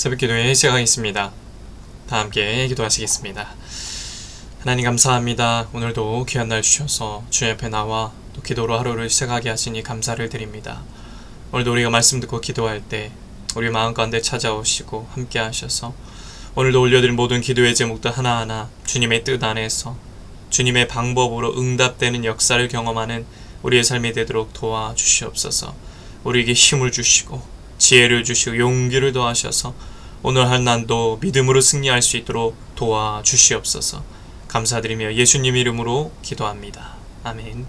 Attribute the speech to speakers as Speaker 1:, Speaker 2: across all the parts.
Speaker 1: 새벽기도에 시작하겠습니다. 다 함께 기도하시겠습니다. 하나님 감사합니다. 오늘도 귀한 날 주셔서 주님 앞에 나와 또 기도로 하루를 시작하게 하시니 감사를 드립니다. 오늘도 우리가 말씀 듣고 기도할 때 우리 마음 가운데 찾아오시고 함께 하셔서 오늘도 올려드린 모든 기도의 제목들 하나하나 주님의 뜻 안에서 주님의 방법으로 응답되는 역사를 경험하는 우리의 삶이 되도록 도와주시옵소서. 우리에게 힘을 주시고 지혜를 주시고 용기를 더하셔서 오늘 할 난도 믿음으로 승리할 수 있도록 도와주시옵소서. 감사드리며 예수님 이름으로 기도합니다. 아멘.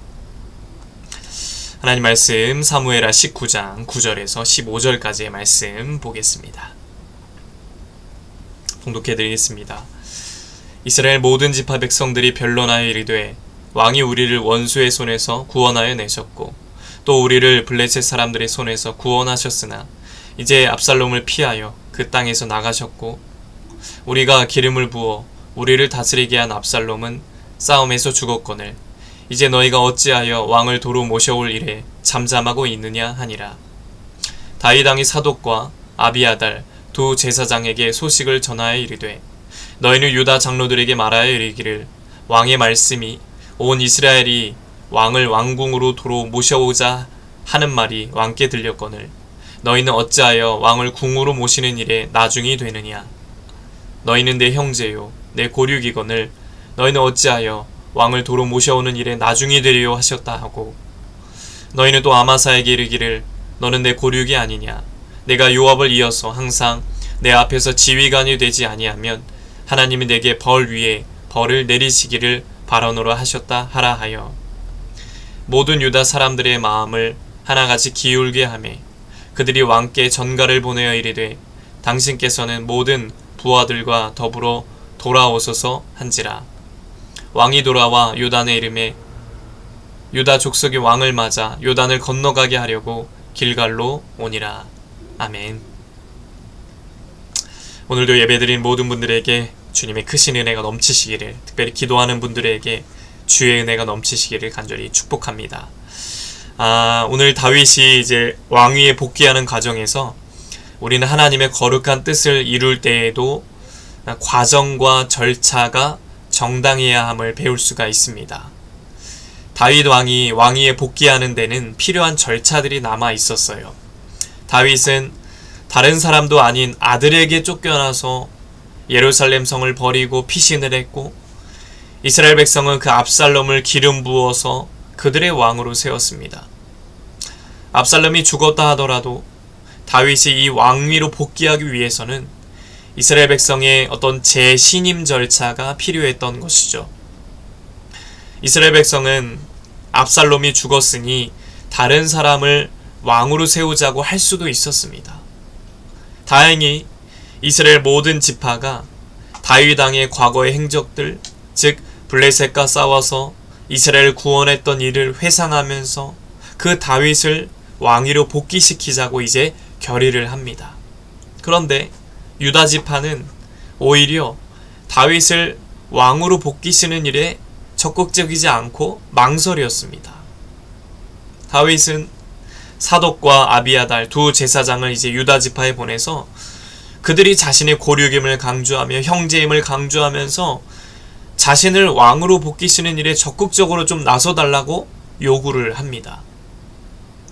Speaker 1: 하나님 말씀 사무엘하 19장 9절에서 15절까지의 말씀 보겠습니다. 봉독해드리겠습니다. 이스라엘 모든 지파 백성들이 변론하여 이르되 왕이 우리를 원수의 손에서 구원하여 내셨고 또 우리를 블레셋 사람들의 손에서 구원하셨으나 이제 압살롬을 피하여 그 땅에서 나가셨고 우리가 기름을 부어 우리를 다스리게 한 압살롬은 싸움에서 죽었거늘 이제 너희가 어찌하여 왕을 도로 모셔올 일에 잠잠하고 있느냐 하니라. 다윗 왕이 사독과 아비아달 두 제사장에게 소식을 전하여 이르되 너희는 유다 장로들에게 말하여 이르기를 왕의 말씀이 온 이스라엘이 왕을 왕궁으로 도로 모셔오자 하는 말이 왕께 들렸거늘 너희는 어찌하여 왕을 궁으로 모시는 일에 나중이 되느냐. 너희는 내 형제요 내 고륙이거늘 너희는 어찌하여 왕을 도로 모셔오는 일에 나중이 되리요 하셨다 하고 너희는 또 아마사에게 이르기를 너는 내 고륙이 아니냐. 내가 요압을 이어서 항상 내 앞에서 지휘관이 되지 아니하면 하나님이 내게 벌 위에 벌을 내리시기를 바라노라 하셨다 하라 하여 모든 유다 사람들의 마음을 하나같이 기울게 하매 그들이 왕께 전가를 보내어 이르되 당신께서는 모든 부하들과 더불어 돌아오소서 한지라. 왕이 돌아와 요단의 이름에 유다 족속의 왕을 맞아 요단을 건너가게 하려고 길갈로 오니라. 아멘. 오늘도 예배드린 모든 분들에게 주님의 크신 은혜가 넘치시기를, 특별히 기도하는 분들에게 주의 은혜가 넘치시기를 간절히 축복합니다. 오늘 다윗이 이제 왕위에 복귀하는 과정에서 우리는 하나님의 거룩한 뜻을 이룰 때에도 과정과 절차가 정당해야 함을 배울 수가 있습니다. 다윗 왕이 왕위에 복귀하는 데는 필요한 절차들이 남아 있었어요. 다윗은 다른 사람도 아닌 아들에게 쫓겨나서 예루살렘 성을 버리고 피신을 했고 이스라엘 백성은 그 압살롬을 기름 부어서 그들의 왕으로 세웠습니다. 압살롬이 죽었다 하더라도 다윗이 이 왕위로 복귀하기 위해서는 이스라엘 백성의 어떤 재신임 절차가 필요했던 것이죠. 이스라엘 백성은 압살롬이 죽었으니 다른 사람을 왕으로 세우자고 할 수도 있었습니다. 다행히 이스라엘 모든 지파가 다윗 왕의 과거의 행적들, 즉 블레셋과 싸워서 이스라엘을 구원했던 일을 회상하면서 그 다윗을 왕위로 복귀시키자고 이제 결의를 합니다. 그런데 유다 지파는 오히려 다윗을 왕으로 복귀시키는 일에 적극적이지 않고 망설였습니다. 다윗은 사독과 아비아달 두 제사장을 이제 유다 지파에 보내서 그들이 자신의 고륙임을 강조하며 형제임을 강조하면서 자신을 왕으로 복귀시키는 일에 적극적으로 좀 나서달라고 요구를 합니다.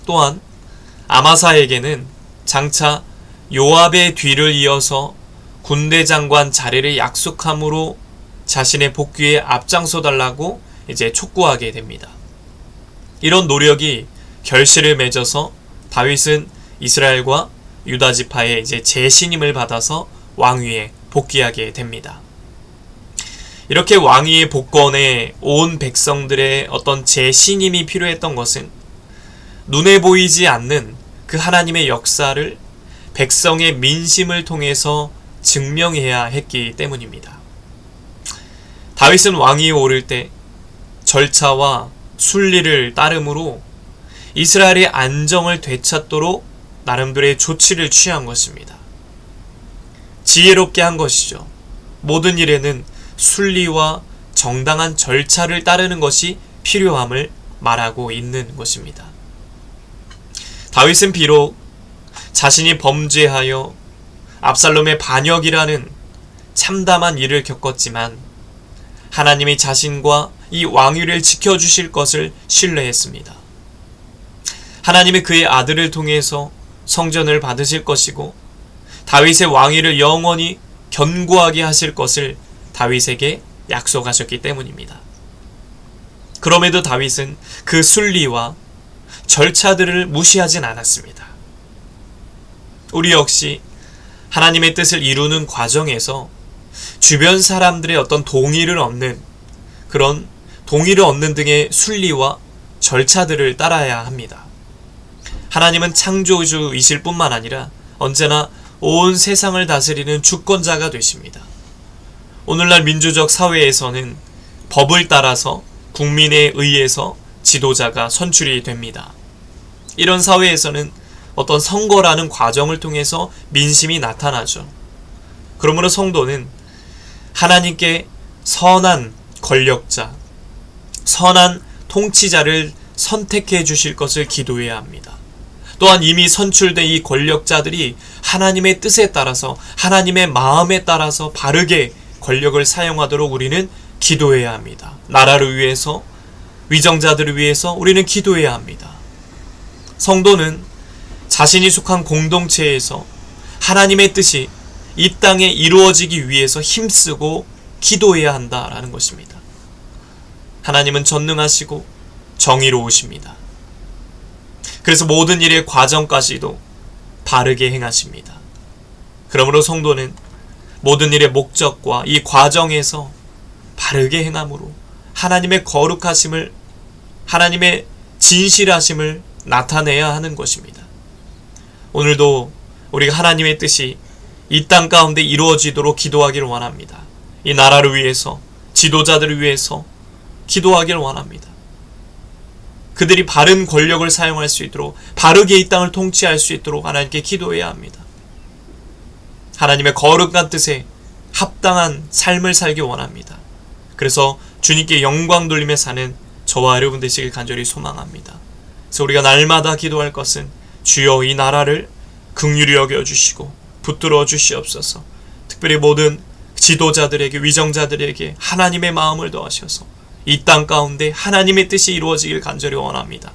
Speaker 1: 또한 아마사에게는 장차 요압의 뒤를 이어서 군대 장관 자리를 약속함으로 자신의 복귀에 앞장서 달라고 이제 촉구하게 됩니다. 이런 노력이 결실을 맺어서 다윗은 이스라엘과 유다 지파의 이제 재신임을 받아서 왕위에 복귀하게 됩니다. 이렇게 왕위의 복권에 온 백성들의 어떤 재신임이 필요했던 것은 눈에 보이지 않는 그 하나님의 역사를 백성의 민심을 통해서 증명해야 했기 때문입니다. 다윗은 왕위에 오를 때 절차와 순리를 따름으로 이스라엘의 안정을 되찾도록 나름대로의 조치를 취한 것입니다. 지혜롭게 한 것이죠. 모든 일에는 순리와 정당한 절차를 따르는 것이 필요함을 말하고 있는 것입니다. 다윗은 비록 자신이 범죄하여 압살롬의 반역이라는 참담한 일을 겪었지만 하나님이 자신과 이 왕위를 지켜주실 것을 신뢰했습니다. 하나님이 그의 아들을 통해서 성전을 받으실 것이고 다윗의 왕위를 영원히 견고하게 하실 것을 다윗에게 약속하셨기 때문입니다. 그럼에도 다윗은 그 순리와 절차들을 무시하진 않았습니다. 우리 역시 하나님의 뜻을 이루는 과정에서 주변 사람들의 어떤 동의를 얻는 등의 순리와 절차들을 따라야 합니다. 하나님은 창조주이실 뿐만 아니라 언제나 온 세상을 다스리는 주권자가 되십니다. 오늘날 민주적 사회에서는 법을 따라서 국민에 의해서 지도자가 선출이 됩니다. 이런 사회에서는 어떤 선거라는 과정을 통해서 민심이 나타나죠. 그러므로 성도는 하나님께 선한 권력자, 선한 통치자를 선택해 주실 것을 기도해야 합니다. 또한 이미 선출된 이 권력자들이 하나님의 뜻에 따라서 하나님의 마음에 따라서 바르게 권력을 사용하도록 우리는 기도해야 합니다. 나라를 위해서, 위정자들을 위해서 우리는 기도해야 합니다. 성도는 자신이 속한 공동체에서 하나님의 뜻이 이 땅에 이루어지기 위해서 힘쓰고 기도해야 한다라는 것입니다. 하나님은 전능하시고 정의로우십니다. 그래서 모든 일의 과정까지도 바르게 행하십니다. 그러므로 성도는 모든 일의 목적과 이 과정에서 바르게 행함으로 하나님의 거룩하심을, 하나님의 진실하심을 나타내야 하는 것입니다. 오늘도 우리가 하나님의 뜻이 이 땅 가운데 이루어지도록 기도하기를 원합니다. 이 나라를 위해서, 지도자들을 위해서 기도하기를 원합니다. 그들이 바른 권력을 사용할 수 있도록, 바르게 이 땅을 통치할 수 있도록 하나님께 기도해야 합니다. 하나님의 거룩한 뜻에 합당한 삶을 살기 원합니다. 그래서 주님께 영광 돌리며 사는 저와 여러분 되시길 간절히 소망합니다. 그래서 우리가 날마다 기도할 것은 주여 이 나라를 긍휼히 여겨주시고 붙들어 주시옵소서. 특별히 모든 지도자들에게, 위정자들에게 하나님의 마음을 더하셔서 이 땅 가운데 하나님의 뜻이 이루어지길 간절히 원합니다.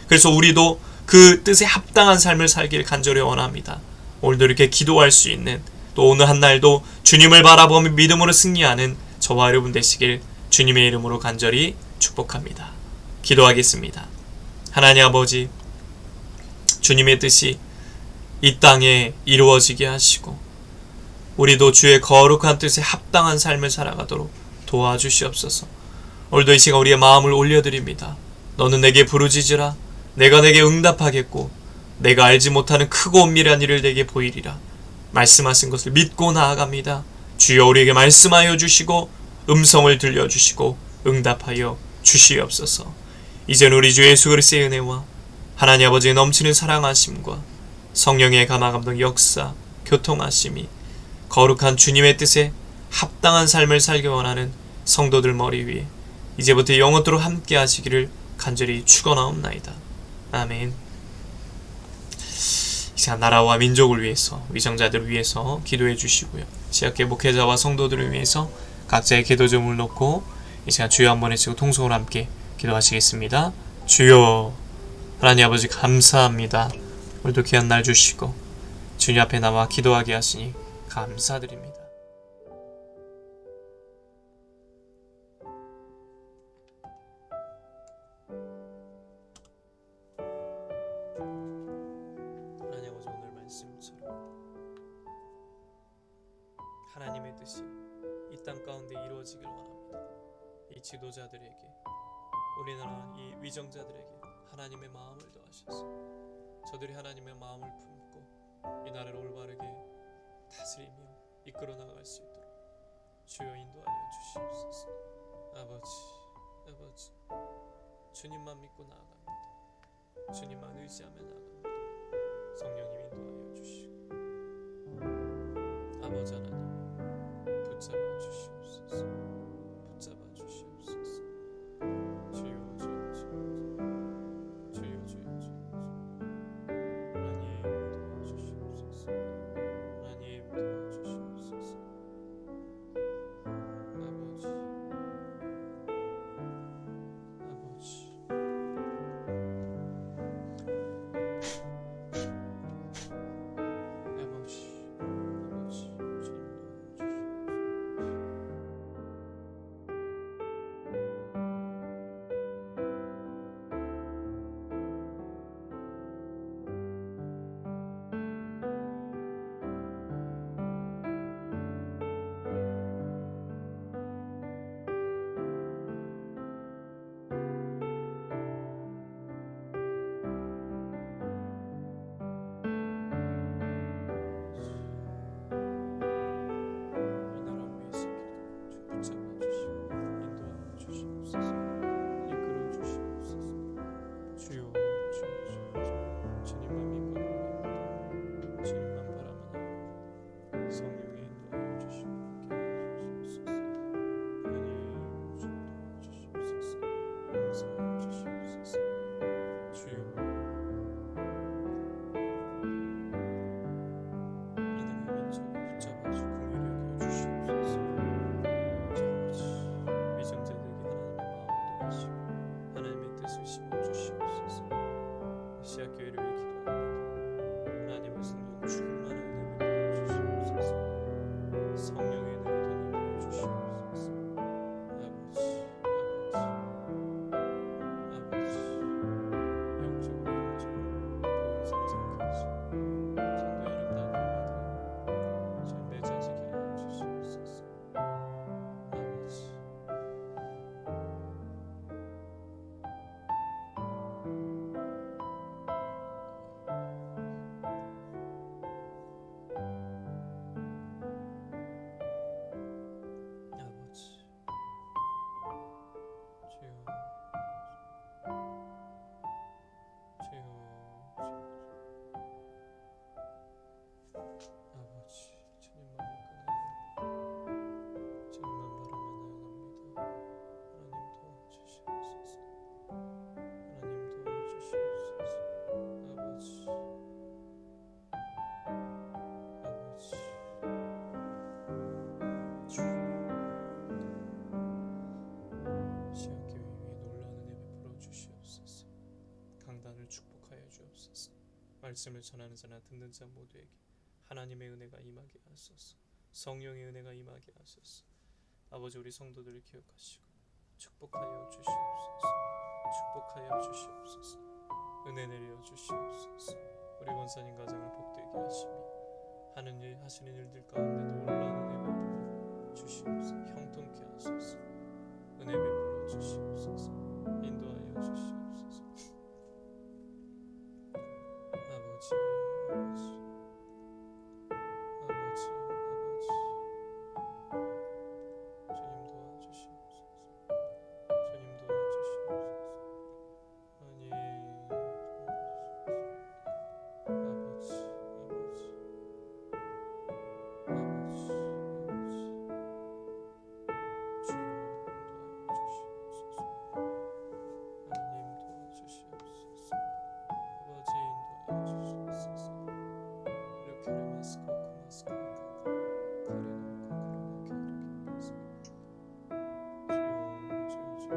Speaker 1: 그래서 우리도 그 뜻에 합당한 삶을 살길 간절히 원합니다. 오늘도 이렇게 기도할 수 있는, 또 오늘 한 날도 주님을 바라보며 믿음으로 승리하는 저와 여러분 되시길 주님의 이름으로 간절히 축복합니다. 기도하겠습니다. 하나님 아버지, 주님의 뜻이 이 땅에 이루어지게 하시고 우리도 주의 거룩한 뜻에 합당한 삶을 살아가도록 도와주시옵소서. 오늘도 이 시간 우리의 마음을 올려드립니다. 너는 내게 부르짖으라. 내가 내게 응답하겠고 내가 알지 못하는 크고 엄밀한 일을 내게 보이리라. 말씀하신 것을 믿고 나아갑니다. 주여 우리에게 말씀하여 주시고 음성을 들려주시고 응답하여 주시옵소서. 이제는 우리 주 예수 그리스도의 은혜와 하나님 아버지의 넘치는 사랑하심과 성령의 감화감동 역사, 교통하심이 거룩한 주님의 뜻에 합당한 삶을 살기 원하는 성도들 머리 위에 이제부터 영원토록 함께 하시기를 간절히 축원하옵나이다. 아멘. 이 시간 나라와 민족을 위해서, 위정자들을 위해서 기도해 주시고요. 지역계 목회자와 성도들을 위해서 각자의 기도 제목을 놓고 이 시간 주여 한번 외치고 통성으로 함께 기도하시겠습니다. 주여, 하나님 아버지 감사합니다. 오늘도 귀한 날 주시고 주님 앞에 나와 기도하게 하시니 감사드립니다. 하나님 아버지, 오늘 말씀처럼 하나님의 뜻이 이 땅 가운데 이루어지길 원합니다. 이 지도자들에게, 우리나라 이 위정자들에게 하나님의 마음을 더하셔서 저들이 하나님의 마음을 품고 이 나라를 올바르게 다스리며 이끌어 나갈 수 있도록 주여 인도하여 주시옵소서. 아버지, 주님만 믿고 나아갑니다. 주님만 의지하며 나아갑니다. 성령님 인도하여 주시고 아버지 하나님 붙잡아 주시옵소서. 붙잡아 주시옵소서. 주여 하나님 도와주시옵소서. 하나님 시아교회를 위해 기도합니다. 하나님의 성령 충만한 은혜 베풀어 주시옵소서. 성령의 은혜를 덧입혀 주시옵소서. 아버지, 영적으로 본 성장까지 전도의 아름다운 열매들 잘 맺어지게 하여 주시옵소서. 아버지, 주여, 아버지, 주님만 믿고 주님만 바라며 나아갑니다. 하나님 도와주시옵소서. 하나님 도와주시옵소서. 아버지, 시아교회 위에 놀라운 은혜 베풀어 주시옵소서. 강단을 축복하여 주옵소서. 말씀을 전하는 자나 듣는 자 모두에게 하나님의 은혜가 임하게 하소서. 성령의 은혜가 임하게 하소서. 아버지, 우리 성도들을 기억하시고 축복하여 주시옵소서. 축복하여 주시옵소서. 은혜 내려 주시옵소서. 우리 권사님 가정을 복되게 하시며 하는 일 하시는 일들 가운데 놀라운 은혜 베풀어 주시옵소서. 형통케 하소서. 은혜 베풀어 주시옵소서. 인도하여 주시옵소서. 아버지, 주님 도와주시옵소서. 주님 도와주시옵소서. 아니, 아버지, 주여 인도하여 주시옵소서. 하나님 도와주시옵소서. 아버지, 인도하여 주시옵소서. 이렇게 마스코 코마스코 가르노 코코로나 게이르게 마스코 주여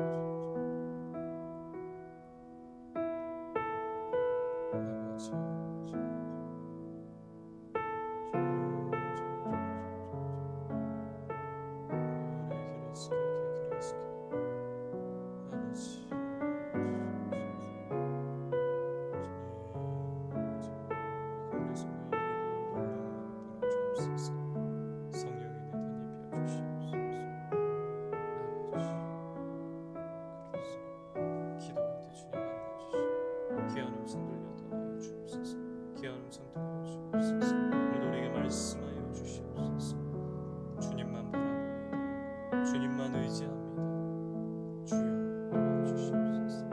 Speaker 1: 귀한 음성 들려 떠나여 주옵소서. 귀한 음성 들려 주옵소서. 오늘 우리에게 말씀하여 주시옵소서. 주님만 바라봅니다. 주님만 의지합니다. 주여 도와주시옵소서.